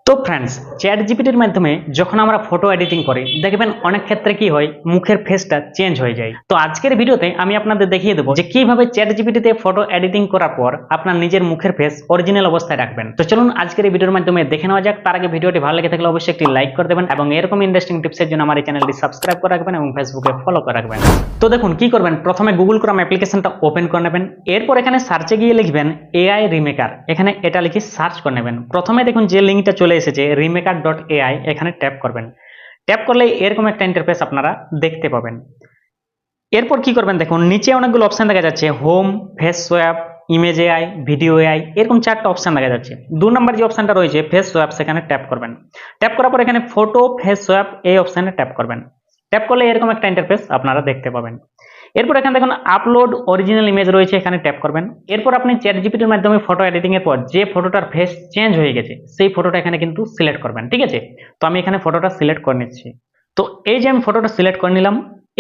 তো friends, chat জিপিটির মাধ্যমে যখন আমরা ফটো এডিটিং করি দেখবেন অনেক ক্ষেত্রে কি হয়, মুখের ফেসটা চেঞ্জ হয়ে যায়। তো আজকের ভিডিওতে আমি আপনাদের দেখিয়ে দেবো যে কিভাবে চ্যাট জিপিটিতে ফটো এডিটিং করার পর আপনার নিজের মুখের ফেস অরিজিনাল অবস্থায় রাখবেন। তো চলুন আজকের এই ভিডিওর মাধ্যমে দেখে নেওয়া যাক। তার আগে ভিডিওটি ভালো লেগে থাকলে অবশ্যই একটি লাইক করে দেবেন এবং এরকম ইন্টারেস্টিং টিপসের জন্য আমার এই চ্যানেলটি সাবস্ক্রাইব করে রাখবেন এবং ফেসবুকে ফলো করে রাখবেন। তো দেখুন কি করবেন, প্রথমে গুগল ক্রোম অ্যাপ্লিকেশনটা ওপেন করে নেবেন। এরপর এখানে সার্চে গিয়ে লিখবেন এআই রিমেকার, এখানে এটা লিখে সার্চ করে নেবেন। প্রথমে দেখুন যে লিঙ্কটা চলে এসেছে রিমেকার.ai, এখানে ট্যাপ করবেন। ট্যাপ করলে এরকম একটা ইন্টারফেস আপনারা দেখতে পাবেন। এরপর কি করবেন, দেখুন নিচে অনেকগুলো অপশন দেখা যাচ্ছে, home, face swap, image AI, video AI, এরকম চারটা অপশন দেখা যাচ্ছে। 2 নম্বর যে অপশনটা রয়েছে ফেস সোয়াপ, সেখানে ট্যাপ করবেন। ট্যাপ করার পর এখানে ফটো ফেস সোয়াপ এই অপশনে ট্যাপ করবেন। ট্যাপ করলে এরকম একটা ইন্টারফেস আপনারা দেখতে পাবেন। এরপর এখানে দেখুন আপলোড অরিজিনাল ইমেজ রয়েছে, এখানে ট্যাপ করবেন। এরপর আপনি চ্যাট জিপিটির মাধ্যমে ফটো এডিটিং এর পর যে ফটোটার ফেস চেঞ্জ হয়ে গেছে সেই ফটোটা এখানে কিন্তু সিলেক্ট করবেন, ঠিক আছে? তো আমি এখানে ফটোটা সিলেক্ট করে নিচ্ছি। তো এই যে আমি ফটোটা সিলেক্ট করে নিলাম,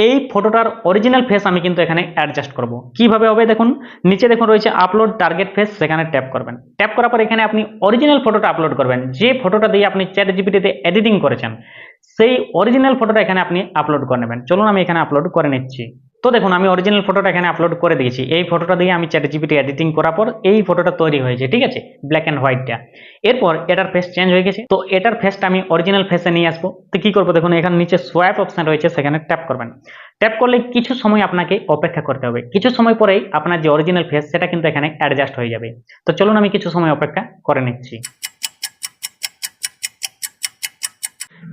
এই ফটোটার অরিজিনাল ফেস আমি কিন্তু এখানে অ্যাডজাস্ট করব। কিভাবে হবে দেখুন, নিচে দেখুন রয়েছে আপলোড টার্গেট ফেস, সেখানে ট্যাপ করবেন। ট্যাপ করার পর এখানে আপনি অরিজিনাল ফটোটা আপলোড করবেন, যে ফটোটা দিয়ে আপনি চ্যাট জিপিটিতে এডিটিং করেছেন সেই অরিজিনাল ফটোটা এখানে আপনি আপলোড করে নেবেন। চলুন আমি এখানে আপলোড করে নিচ্ছি। তো দেখুন আমি অরিজিনাল ফটোটা এখানে আপলোড করে দিয়েছি। এই ফটোটা দিয়ে আমি চ্যাট জিপিটি এডিটিং করার পর এই ফটোটা তৈরি হয়েছে, ঠিক আছে, ব্ল্যাক অ্যান্ড হোয়াইটটা। এরপর এটার ফেস চেঞ্জ হয়ে গেছে, তো এটার ফেসটা আমি অরিজিনাল ফেসে নিয়ে আসবো। তো কি করবো দেখুন, এখানে নিচে সোয়াইপ অপশন রয়েছে, সেখানে ট্যাপ করবেন। ট্যাপ করলে কিছু সময় আপনাকে অপেক্ষা করতে হবে। কিছু সময় পরেই আপনার যে অরিজিনাল ফেস সেটা কিন্তু এখানে অ্যাডজাস্ট হয়ে যাবে। তো চলুন আমি কিছু সময় অপেক্ষা করে নিচ্ছি।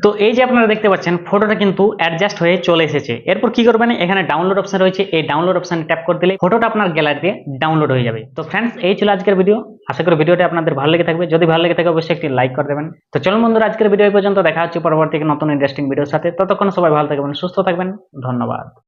তো এই যে আপনারা দেখতে পাচ্ছেন ফটোটা কিন্তু অ্যাডজাস্ট হয়ে চলে এসেছে। এরপর কি করবেন, এখানে ডাউনলোড অপশন রয়েছে, এই ডাউনলোড অপশনে ট্যাপ করে দিলে ফটোটা আপনার গ্যালারিতে ডাউনলোড হয়ে যাবে। তো ফ্রেন্ডস, এই ছিল আজকের ভিডিও। আশা করি ভিডিওটা আপনাদের ভালো লেগে থাকবে। যদি ভালো লেগে থাকে অবশ্যই একটি লাইক করে দেবেন। তো চলুন বন্ধুরা, আজকের ভিডিও এই পর্যন্ত। দেখা হচ্ছে পরবর্তী নতুন ইন্টারেস্টিং ভিডিওর সাথে। ততক্ষণ সবাই ভালো থাকবেন, সুস্থ থাকবেন। ধন্যবাদ।